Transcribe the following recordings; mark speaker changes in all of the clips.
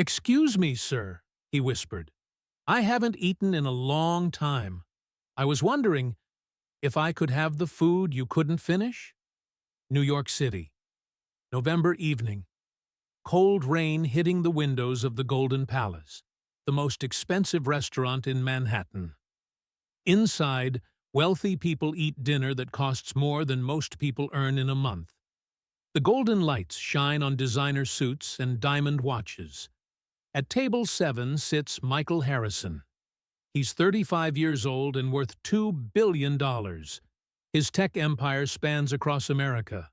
Speaker 1: "Excuse me, sir," he whispered. "I haven't eaten in a long time. I was wondering if I could have the food you couldn't finish?" New York City. November evening. Cold rain hitting the windows of the Golden Palace, the most expensive restaurant in Manhattan. Inside, wealthy people eat dinner that costs more than most people earn in a month. The golden lights shine on designer suits and diamond watches. At table 7 sits Michael Harrison. He's 35 years old and worth $2 billion. His tech empire spans across America.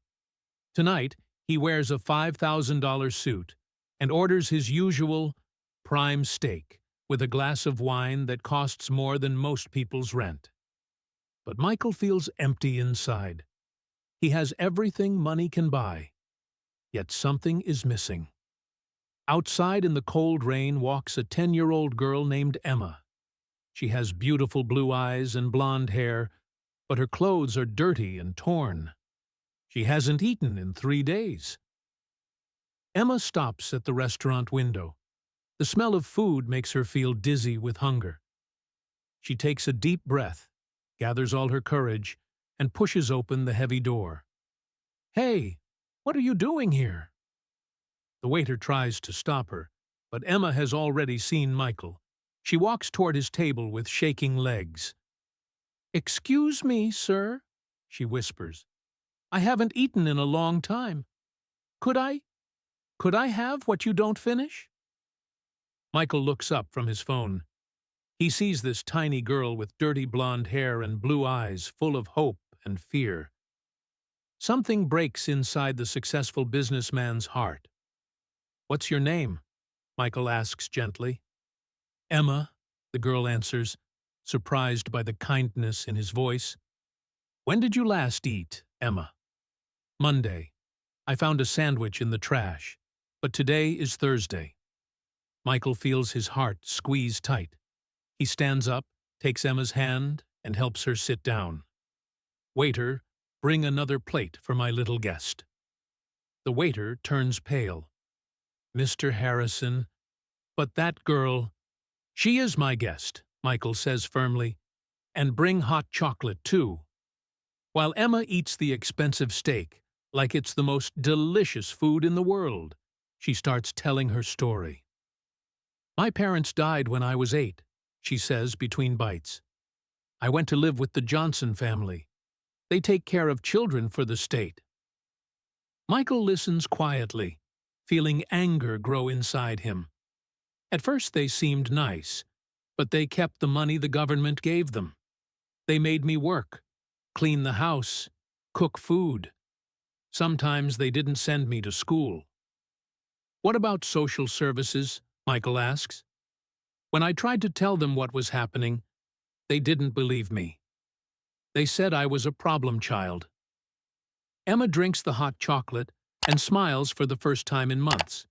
Speaker 1: Tonight, he wears a $5,000 suit and orders his usual prime steak with a glass of wine that costs more than most people's rent. But Michael feels empty inside. He has everything money can buy, yet something is missing. Outside in the cold rain walks a 10-year-old girl named Emma. She has beautiful blue eyes and blonde hair, but her clothes are dirty and torn. She hasn't eaten in 3 days. Emma stops at the restaurant window. The smell of food makes her feel dizzy with hunger. She takes a deep breath, gathers all her courage, and pushes open the heavy door. "Hey, what are you doing here?" The waiter tries to stop her, but Emma has already seen Michael. She walks toward his table with shaking legs. "Excuse me, sir," she whispers. "I haven't eaten in a long time. Could I have what you don't finish?" Michael looks up from his phone. He sees this tiny girl with dirty blonde hair and blue eyes full of hope and fear. Something breaks inside the successful businessman's heart. "What's your name?" Michael asks gently. "Emma," the girl answers, surprised by the kindness in his voice. "When did you last eat, Emma?" "Monday. I found a sandwich in the trash, but today is Thursday." Michael feels his heart squeeze tight. He stands up, takes Emma's hand, and helps her sit down. "Waiter, bring another plate for my little guest." The waiter turns pale. "Mr. Harrison, but that girl—" "She is my guest," Michael says firmly, "and bring hot chocolate, too." While Emma eats the expensive steak, like it's the most delicious food in the world, she starts telling her story. "My parents died when I was 8, she says between bites. "I went to live with the Johnson family. They take care of children for the state." Michael listens quietly, feeling anger grow inside him. At first they seemed nice, but they kept the money the government gave them. They made me work, clean the house, cook food. Sometimes they didn't send me to school. "What about social services?" Michael asks. "When I tried to tell them what was happening, they didn't believe me. They said I was a problem child." Emma drinks the hot chocolate and smiles for the first time in months.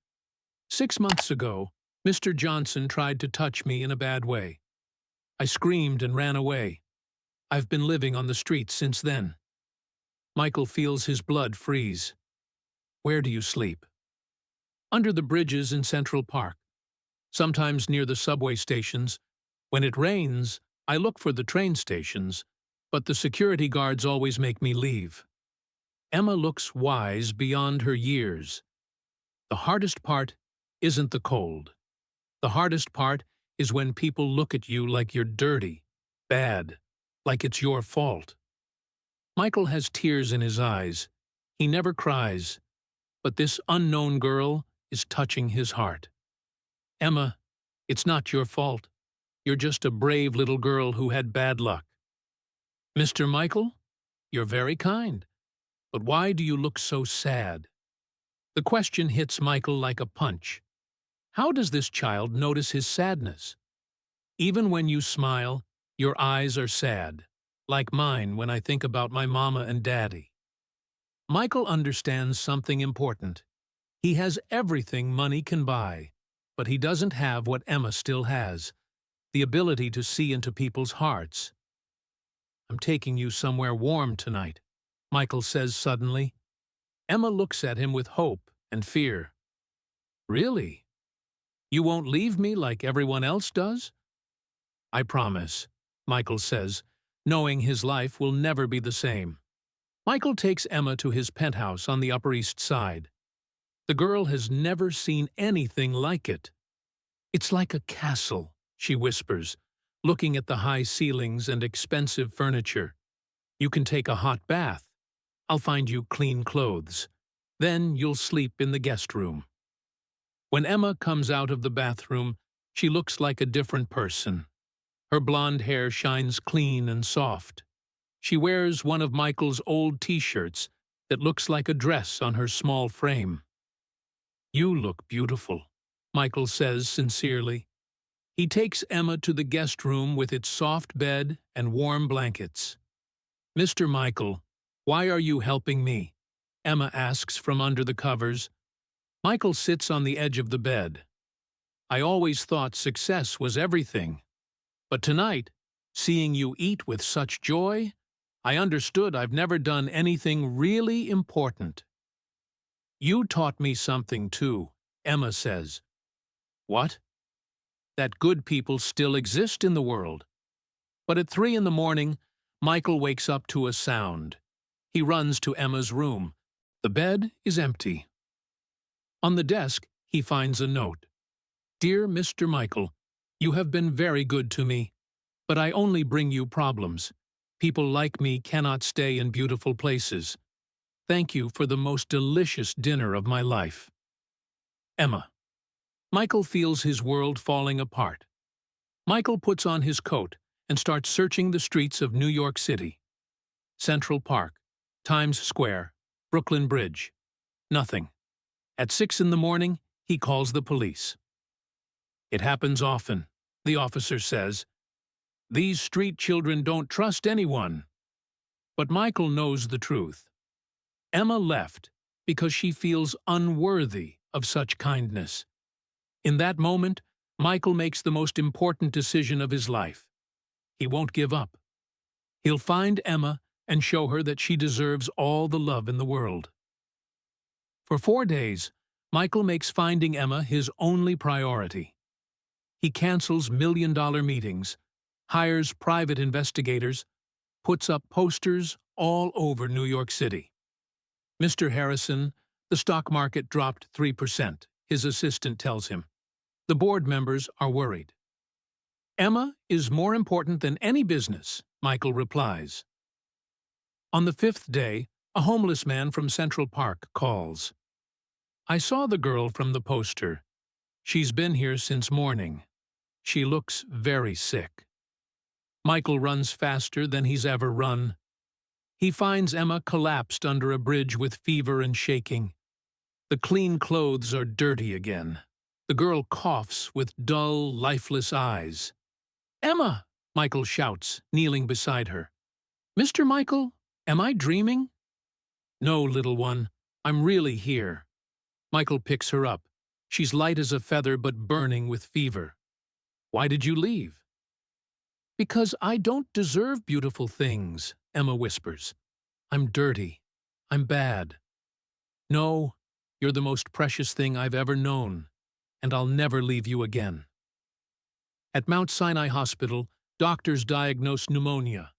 Speaker 1: "6 months ago, Mr. Johnson tried to touch me in a bad way. I screamed and ran away. I've been living on the streets since then." Michael feels his blood freeze. "Where do you sleep?" "Under the bridges in Central Park. Sometimes near the subway stations. When it rains, I look for the train stations, but the security guards always make me leave." Emma looks wise beyond her years. "The hardest part isn't the cold. The hardest part is when people look at you like you're dirty, bad, like it's your fault." Michael has tears in his eyes. He never cries, but this unknown girl is touching his heart. "Emma, it's not your fault. You're just a brave little girl who had bad luck." "Mr. Michael, you're very kind, but why do you look so sad?" The question hits Michael like a punch. How does this child notice his sadness? "Even when you smile, your eyes are sad, like mine when I think about my mama and daddy." Michael understands something important. He has everything money can buy, but he doesn't have what Emma still has, the ability to see into people's hearts. "I'm taking you somewhere warm tonight," Michael says suddenly. Emma looks at him with hope and fear. "Really?" You won't leave me like everyone else does? I promise, Michael says, knowing his life will never be the same. Michael takes Emma to his penthouse on the Upper East Side. The girl has never seen anything like it. It's like a castle, she whispers, looking at the high ceilings and expensive furniture. You can take a hot bath. I'll find you clean clothes. Then you'll sleep in the guest room. When Emma comes out of the bathroom, she looks like a different person. Her blonde hair shines clean and soft. She wears one of Michael's old t-shirts that looks like a dress on her small frame. You look beautiful, Michael says sincerely. He takes Emma to the guest room with its soft bed and warm blankets. Mr. Michael, why are you helping me? Emma asks from under the covers. Michael sits on the edge of the bed. I always thought success was everything. But tonight, seeing you eat with such joy, I understood I've never done anything really important. You taught me something too, Emma says. What? That good people still exist in the world. But at 3 in the morning, Michael wakes up to a sound. He runs to Emma's room. The bed is empty. On the desk, he finds a note. Dear Mr. Michael, you have been very good to me, but I only bring you problems. People like me cannot stay in beautiful places. Thank you for the most delicious dinner of my life. Emma. Michael feels his world falling apart. Michael puts on his coat and starts searching the streets of New York City. Central Park, Times Square, Brooklyn Bridge. Nothing. At 6 in the morning, he calls the police. It happens often, the officer says. These street children don't trust anyone. But Michael knows the truth. Emma left because she feels unworthy of such kindness. In that moment, Michael makes the most important decision of his life. He won't give up. He'll find Emma and show her that she deserves all the love in the world. For 4 days, Michael makes finding Emma his only priority. He cancels million-dollar meetings, hires private investigators, puts up posters all over New York City. Mr. Harrison, the stock market dropped 3%, his assistant tells him. The board members are worried. Emma is more important than any business, Michael replies. On the 5th day, a homeless man from Central Park calls. I saw the girl from the poster. She's been here since morning. She looks very sick. Michael runs faster than he's ever run. He finds Emma collapsed under a bridge with fever and shaking. The clean clothes are dirty again. The girl coughs with dull, lifeless eyes. Emma! Michael shouts, kneeling beside her. Mr. Michael, am I dreaming? No, little one, I'm really here. Michael picks her up. She's light as a feather but burning with fever. Why did you leave? Because I don't deserve beautiful things, Emma whispers. I'm dirty. I'm bad. No, you're the most precious thing I've ever known, and I'll never leave you again. At Mount Sinai Hospital, doctors diagnose pneumonia.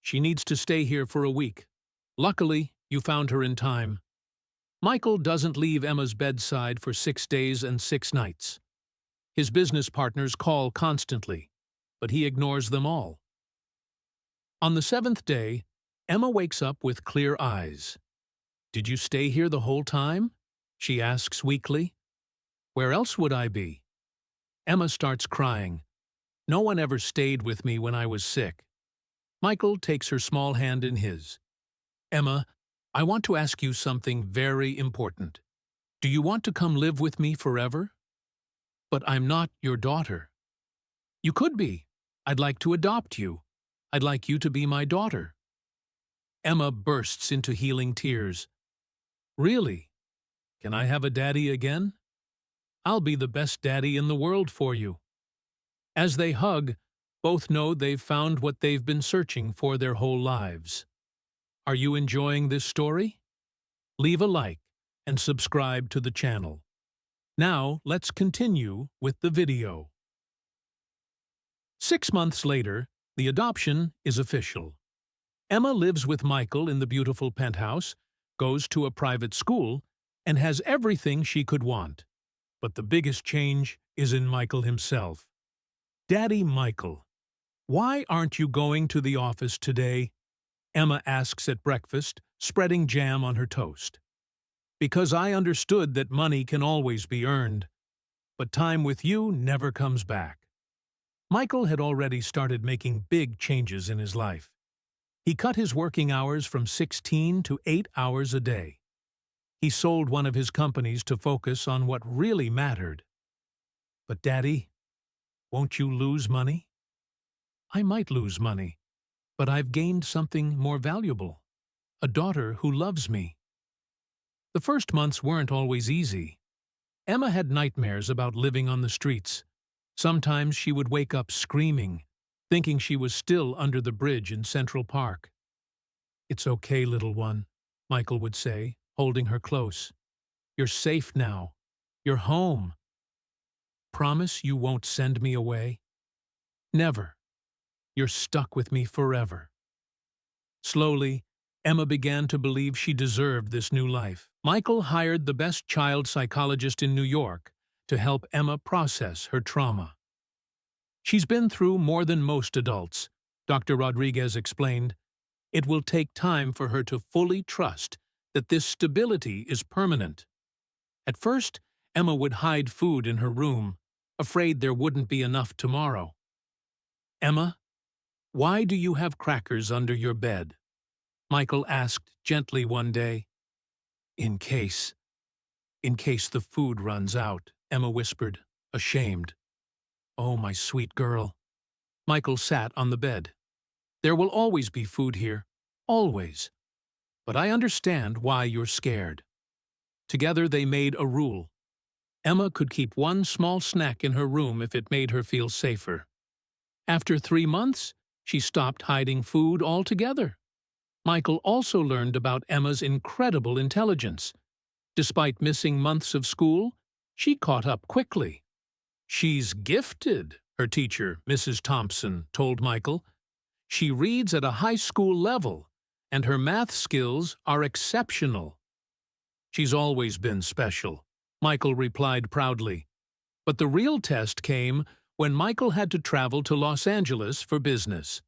Speaker 1: She needs to stay here for a week. Luckily, you found her in time. Michael doesn't leave Emma's bedside for 6 days and 6 nights. His business partners call constantly, but he ignores them all. On the 7th day, Emma wakes up with clear eyes. Did you stay here the whole time? She asks weakly. Where else would I be? Emma starts crying. No one ever stayed with me when I was sick. Michael takes her small hand in his. Emma, I want to ask you something very important. Do you want to come live with me forever? But I'm not your daughter. You could be. I'd like to adopt you. I'd like you to be my daughter. Emma bursts into healing tears. Really? Can I have a daddy again? I'll be the best daddy in the world for you. As they hug, both know they've found what they've been searching for their whole lives. Are you enjoying this story? Leave a like and subscribe to the channel. Now, let's continue with the video. 6 months later, the adoption is official. Emma lives with Michael in the beautiful penthouse, goes to a private school, and has everything she could want. But the biggest change is in Michael himself. "Daddy Michael, why aren't you going to the office today?" Emma asks at breakfast, spreading jam on her toast. "Because I understood that money can always be earned, but time with you never comes back." Michael had already started making big changes in his life. He cut his working hours from 16 to 8 hours a day. He sold one of his companies to focus on what really mattered. "But Daddy, won't you lose money?" "I might lose money, but I've gained something more valuable. A daughter who loves me." The first months weren't always easy. Emma had nightmares about living on the streets. Sometimes she would wake up screaming, thinking she was still under the bridge in Central Park. "It's okay, little one," Michael would say, holding her close. "You're safe now. You're home. Promise you won't send me away?" "Never. You're stuck with me forever." Slowly, Emma began to believe she deserved this new life. Michael hired the best child psychologist in New York to help Emma process her trauma. "She's been through more than most adults," Dr. Rodriguez explained. "It will take time for her to fully trust that this stability is permanent." At first, Emma would hide food in her room, afraid there wouldn't be enough tomorrow. "Emma, why do you have crackers under your bed?" Michael asked gently one day. In case the food runs out," Emma whispered, ashamed. "Oh, my sweet girl." Michael sat on the bed. "There will always be food here, always. But I understand why you're scared." Together they made a rule. Emma could keep one small snack in her room if it made her feel safer. After 3 months, she stopped hiding food altogether. Michael also learned about Emma's incredible intelligence. Despite missing months of school, she caught up quickly. "She's gifted," her teacher, Mrs. Thompson, told Michael. "She reads at a high school level, and her math skills are exceptional." "She's always been special," Michael replied proudly. But the real test came when Michael had to travel to Los Angeles for business.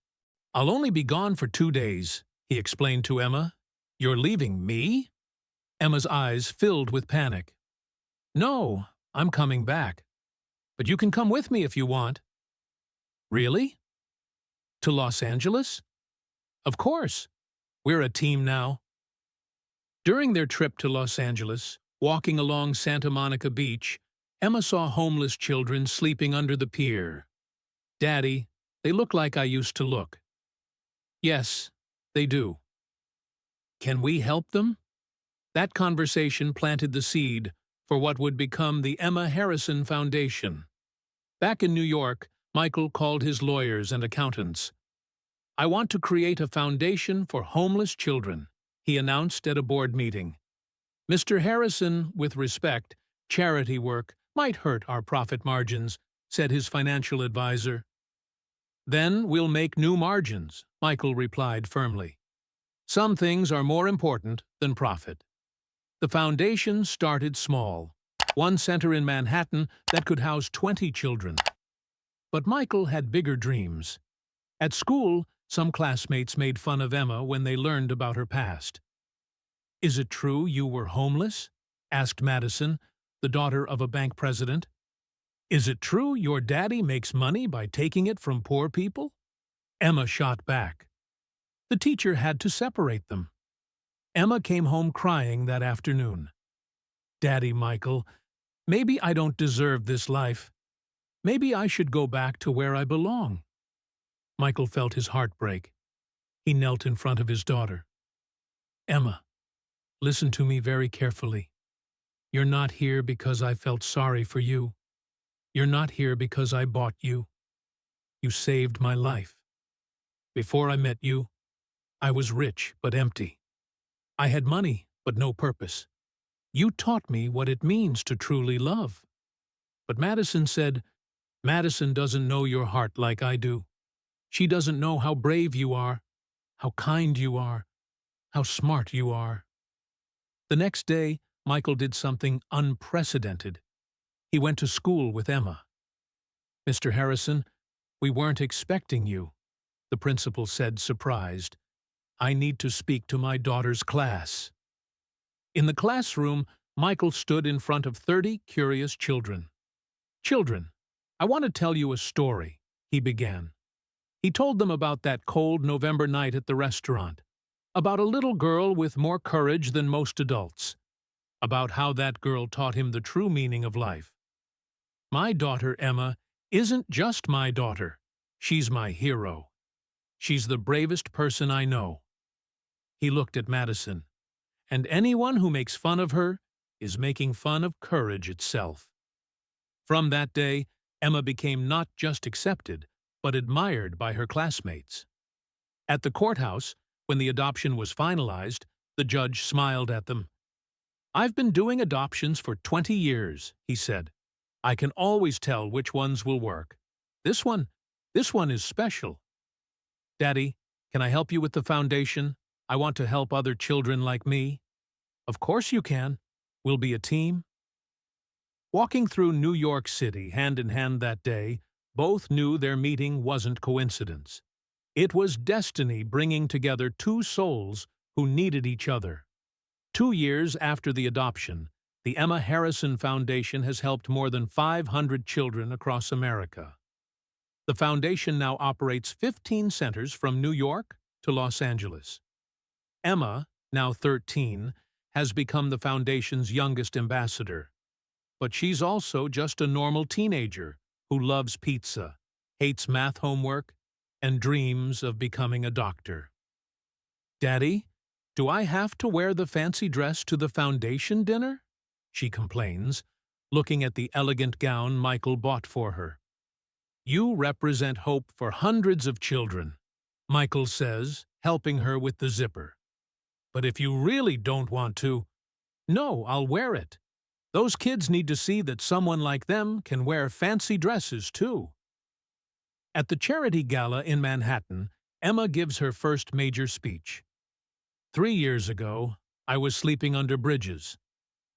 Speaker 1: "I'll only be gone for 2 days," he explained to Emma. "You're leaving me?" Emma's eyes filled with panic. "No, I'm coming back. But you can come with me if you want." "Really? To Los Angeles?" "Of course. We're a team now." During their trip to Los Angeles, walking along Santa Monica Beach, Emma saw homeless children sleeping under the pier. "Daddy, they look like I used to look." "Yes, they do." "Can we help them?" That conversation planted the seed for what would become the Emma Harrison Foundation. Back in New York, Michael called his lawyers and accountants. "I want to create a foundation for homeless children," he announced at a board meeting. "Mr. Harrison, with respect, charity work might hurt our profit margins," said his financial advisor. "Then we'll make new margins," Michael replied firmly. "Some things are more important than profit." The foundation started small, one center in Manhattan that could house 20 children. But Michael had bigger dreams. At school, some classmates made fun of Emma when they learned about her past. "Is it true you were homeless?" asked Madison, the daughter of a bank president. "Is it true your daddy makes money by taking it from poor people?" Emma shot back. The teacher had to separate them. Emma came home crying that afternoon. "Daddy Michael, maybe I don't deserve this life. Maybe I should go back to where I belong." Michael felt his heart break. He knelt in front of his daughter. "Emma, listen to me very carefully. You're not here because I felt sorry for you. You're not here because I bought you. You saved my life. Before I met you, I was rich but empty. I had money but no purpose. You taught me what it means to truly love. But Madison said, Madison doesn't know your heart like I do. She doesn't know how brave you are, how kind you are, how smart you are. The next day, Michael did something unprecedented. He went to school with Emma. Mr. Harrison, we weren't expecting you, the principal said, surprised. I need to speak to my daughter's class. In the classroom, Michael stood in front of 30 curious children. Children, I want to tell you a story, he began. He told them about that cold November night at the restaurant, about a little girl with more courage than most adults, about how that girl taught him the true meaning of life. My daughter, Emma, isn't just my daughter. She's my hero. She's the bravest person I know. He looked at Madison. And anyone who makes fun of her is making fun of courage itself. From that day, Emma became not just accepted, but admired by her classmates. At the courthouse, when the adoption was finalized, the judge smiled at them. I've been doing adoptions for 20 years, he said. I can always tell which ones will work. This one is special. Daddy, can I help you with the foundation? I want to help other children like me. Of course you can. We'll be a team. Walking through New York City hand in hand that day, both knew their meeting wasn't coincidence. It was destiny bringing together two souls who needed each other. 2 years after the adoption, the Emma Harrison Foundation has helped more than 500 children across America. The foundation now operates 15 centers from New York to Los Angeles. Emma, now 13, has become the foundation's youngest ambassador. But she's also just a normal teenager who loves pizza, hates math homework, and dreams of becoming a doctor. Daddy, do I have to wear the fancy dress to the foundation dinner? She complains, looking at the elegant gown Michael bought for her. You represent hope for hundreds of children, Michael says, helping her with the zipper. But if you really don't want to, no, I'll wear it. Those kids need to see that someone like them can wear fancy dresses too. At the charity gala in Manhattan, Emma gives her first major speech. 3 years ago, I was sleeping under bridges.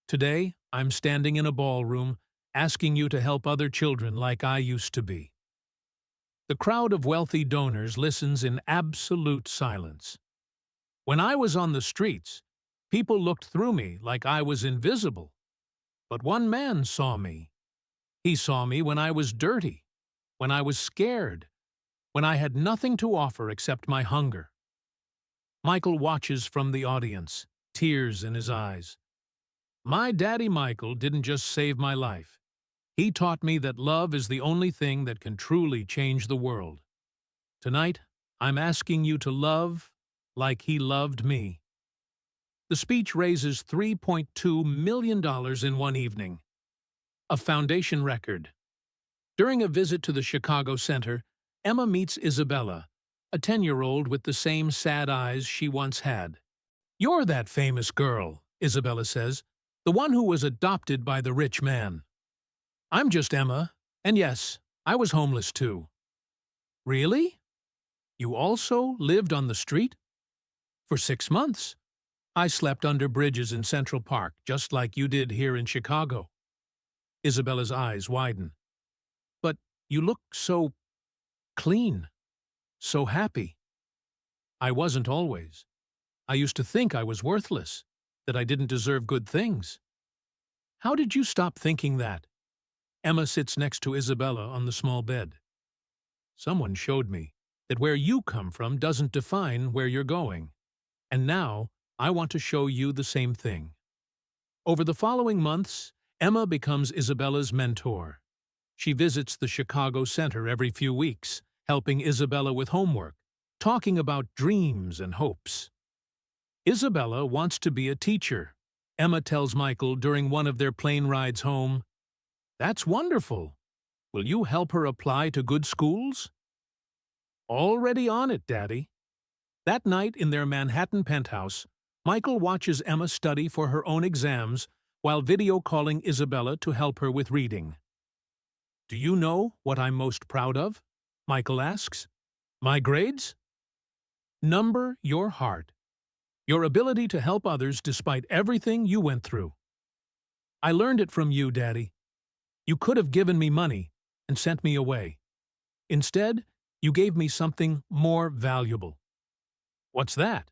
Speaker 1: Today, I'm standing in a ballroom, asking you to help other children like I used to be. The crowd of wealthy donors listens in absolute silence. When I was on the streets, people looked through me like I was invisible. But one man saw me. He saw me when I was dirty, when I was scared, when I had nothing to offer except my hunger. Michael watches from the audience, tears in his eyes. My daddy Michael didn't just save my life. He taught me that love is the only thing that can truly change the world. Tonight, I'm asking you to love like he loved me. The speech raises $3.2 million in one evening. A foundation record. During a visit to the Chicago Center, Emma meets Isabella, a 10-year-old with the same sad eyes she once had. You're that famous girl, Isabella says, the one who was adopted by the rich man. I'm just Emma, and yes, I was homeless too. Really? You also lived on the street? For 6 months. I slept under bridges in Central Park, just like you did here in Chicago. Isabella's eyes widen. But you look so clean, so happy. I wasn't always. I used to think I was worthless, that I didn't deserve good things. How did you stop thinking that? Emma sits next to Isabella on the small bed. Someone showed me that where you come from doesn't define where you're going. And now, I want to show you the same thing. Over the following months, Emma becomes Isabella's mentor. She visits the Chicago Center every few weeks, helping Isabella with homework, talking about dreams and hopes. Isabella wants to be a teacher. Emma tells Michael during one of their plane rides home, "That's wonderful. Will you help her apply to good schools?" Already on it, Daddy. That night in their Manhattan penthouse, Michael watches Emma study for her own exams while video calling Isabella to help her with reading. "Do you know what I'm most proud of?" Michael asks. "My grades?" "Number your heart. Your ability to help others despite everything you went through. I learned it from you, Daddy. You could have given me money and sent me away. Instead, you gave me something more valuable." "What's that?"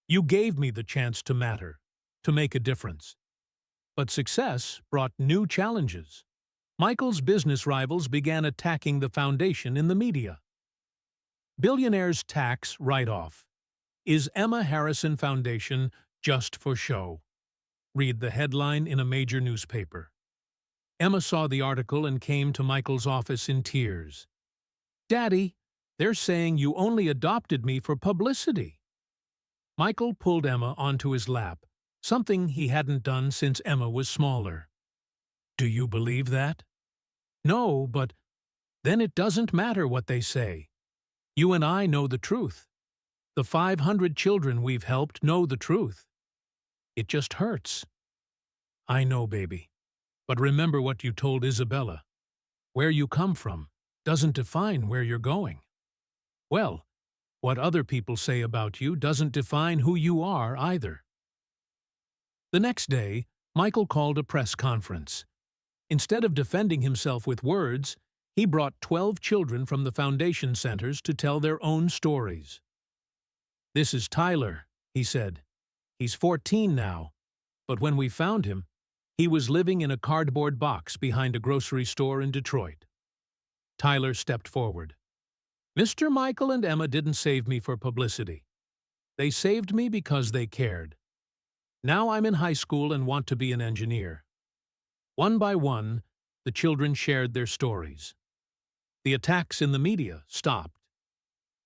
Speaker 1: "You gave me the chance to matter, to make a difference." But success brought new challenges. Michael's business rivals began attacking the foundation in the media. Billionaire's tax write-off. Is Emma Harrison Foundation just for show? Read the headline in a major newspaper. Emma saw the article and came to Michael's office in tears. "Daddy, they're saying you only adopted me for publicity." Michael pulled Emma onto his lap, something he hadn't done since Emma was smaller. "Do you believe that?" "No, but then it doesn't matter what they say. You and I know the truth. The 500 children we've helped know the truth. It just hurts." "I know, baby. But remember what you told Isabella. Where you come from doesn't define where you're going." "Well, what other people say about you doesn't define who you are either." The next day, Michael called a press conference. Instead of defending himself with words, he brought 12 children from the foundation centers to tell their own stories. "This is Tyler," he said. "He's 14 now, but when we found him, he was living in a cardboard box behind a grocery store in Detroit." Tyler stepped forward. "Mr. Michael and Emma didn't save me for publicity. They saved me because they cared. Now I'm in high school and want to be an engineer." One by one, the children shared their stories. The attacks in the media stopped.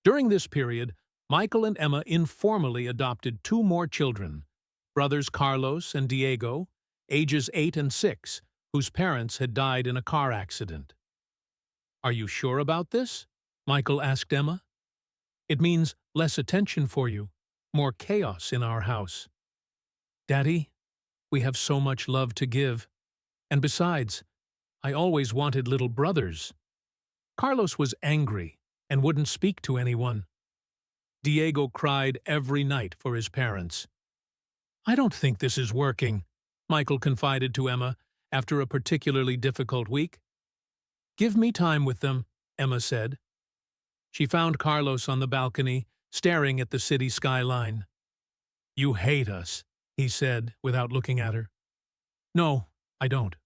Speaker 1: During this period, Michael and Emma informally adopted 2 more children, brothers Carlos and Diego, ages 8 and 6, whose parents had died in a car accident. "Are you sure about this?" Michael asked Emma. "It means less attention for you, more chaos in our house." "Daddy, we have so much love to give. And besides, I always wanted little brothers." Carlos was angry and wouldn't speak to anyone. Diego cried every night for his parents. "I don't think this is working," Michael confided to Emma after a particularly difficult week. "Give me time with them," Emma said. She found Carlos on the balcony, staring at the city skyline. "You hate us," he said without looking at her. "No, I don't.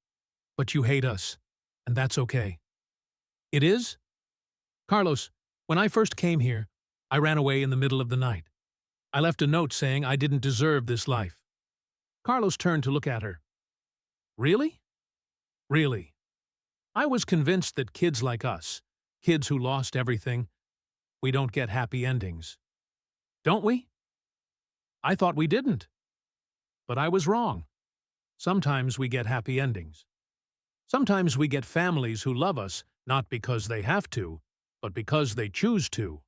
Speaker 1: But you hate us, and that's okay." "It is?" "Carlos, when I first came here, I ran away in the middle of the night. I left a note saying I didn't deserve this life." Carlos turned to look at her. "Really?" "Really. I was convinced that kids like us, kids who lost everything, we don't get happy endings. Don't we? I thought we didn't. But I was wrong. Sometimes we get happy endings. Sometimes we get families who love us not because they have to, but because they choose to."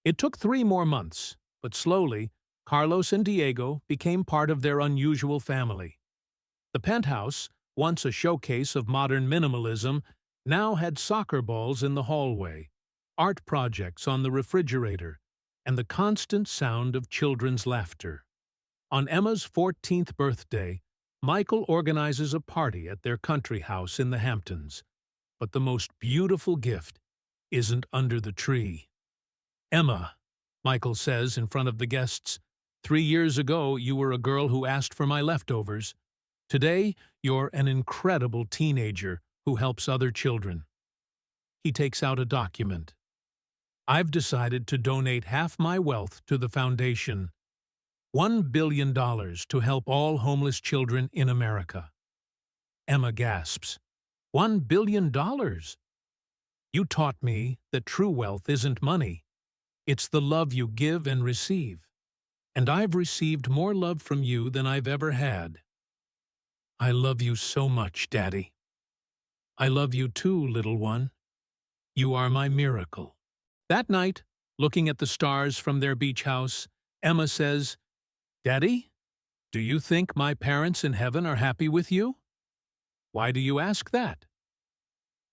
Speaker 1: It took 3 more months, but slowly, Carlos and Diego became part of their unusual family. The penthouse, once a showcase of modern minimalism, now had soccer balls in the hallway, art projects on the refrigerator, and the constant sound of children's laughter. On Emma's 14th birthday, Michael organizes a party at their country house in the Hamptons. But the most beautiful gift isn't under the tree. "Emma," Michael says in front of the guests, 3 years ago you were a girl who asked for my leftovers. Today, you're an incredible teenager who helps other children." He takes out a document. "I've decided to donate half my wealth to the foundation. $1 billion to help all homeless children in America." Emma gasps. $1 billion? "You taught me that true wealth isn't money. It's the love you give and receive. And I've received more love from you than I've ever had. I love you so much, Daddy. I love you too, little one. You are my miracle." That night, looking at the stars from their beach house, Emma says, "Daddy, Do you think my parents in heaven are happy with you? Why do you ask that?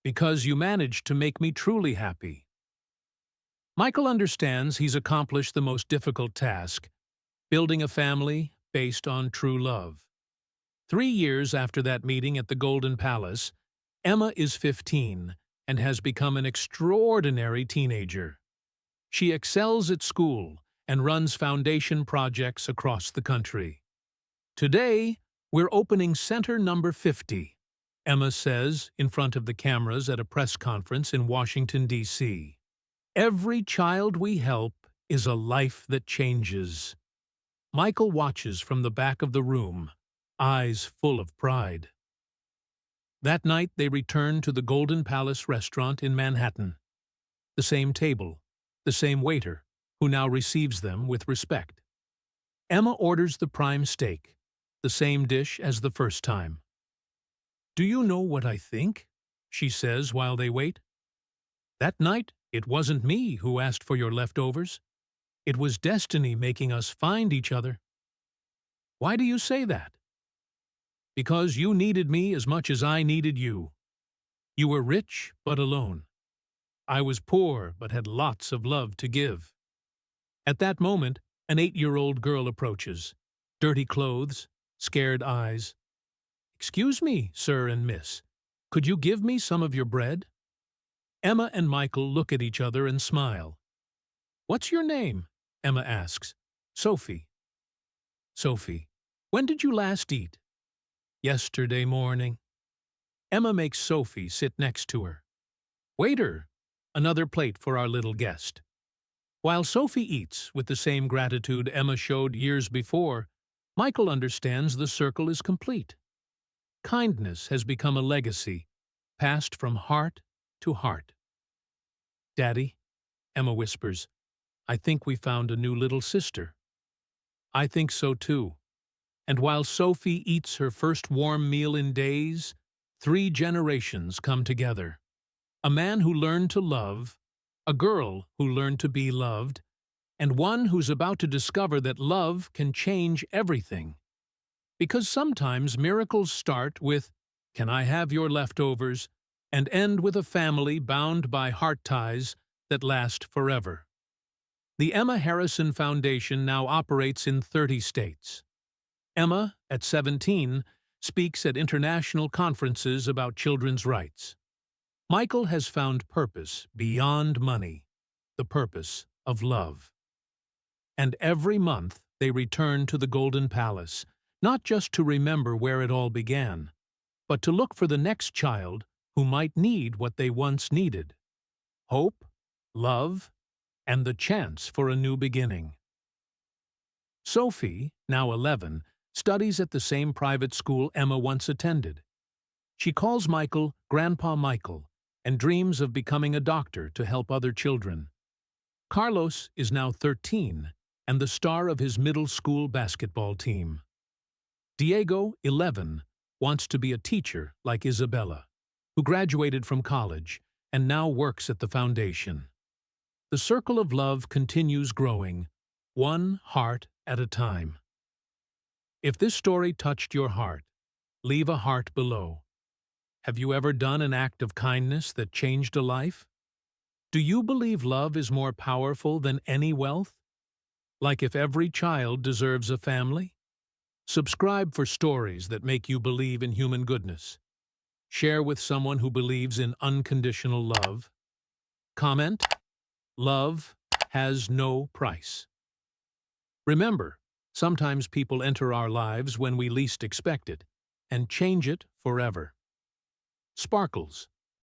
Speaker 1: Because you managed to make me truly happy. Michael understands he's accomplished the most difficult task, building a family based on true love. 3 years after that meeting at the Golden Palace, Emma is 15 and has become an extraordinary teenager. She excels at school and runs foundation projects across the country. Today, we're opening Center Number 50, Emma says in front of the cameras at a press conference in Washington, D.C. Every child we help is a life that changes. Michael watches from the back of the room, eyes full of pride. That night they return to the Golden Palace restaurant in Manhattan. The same table, the same waiter, who now receives them with respect. Emma orders the prime steak, the same dish as the first time. "Do you know what I think?" she says while they wait. "That night, it wasn't me who asked for your leftovers. It was destiny making us find each other." "Why do you say that?" "Because you needed me as much as I needed you. You were rich but alone. I was poor but had lots of love to give." At that moment, an 8-year-old girl approaches. Dirty clothes, scared eyes. "Excuse me, sir and miss. Could you give me some of your bread?" Emma and Michael look at each other and smile. "What's your name?" Emma asks. "Sophie." "Sophie, when did you last eat?" "Yesterday morning." Emma makes Sophie sit next to her. "Waiter, another plate for our little guest." While Sophie eats with the same gratitude Emma showed years before, Michael understands the circle is complete. Kindness has become a legacy, passed from heart to heart. "Daddy," Emma whispers, "I think we found a new little sister." "I think so too." And while Sophie eats her first warm meal in days, 3 generations come together. A man who learned to love, a girl who learned to be loved, and one who's about to discover that love can change everything. Because sometimes miracles start with, "Can I have your leftovers?" and end with a family bound by heart ties that last forever. The Emma Harrison Foundation now operates in 30 states. Emma, at 17, speaks at international conferences about children's rights. Michael has found purpose beyond money, the purpose of love. And every month they return to the Golden Palace, not just to remember where it all began, but to look for the next child who might need what they once needed: hope, love, and the chance for a new beginning. Sophie, now 11, studies at the same private school Emma once attended. She calls Michael Grandpa Michael and dreams of becoming a doctor to help other children. Carlos is now 13 and the star of his middle school basketball team. Diego, 11, wants to be a teacher like Isabella, who graduated from college and now works at the foundation. The circle of love continues growing, one heart at a time. If this story touched your heart, leave a heart below. Have you ever done an act of kindness that changed a life? Do you believe love is more powerful than any wealth? Like if every child deserves a family? Subscribe for stories that make you believe in human goodness. Share with someone who believes in unconditional love. Comment: love has no price. Remember, sometimes people enter our lives when we least expect it, and change it forever. Sparkles,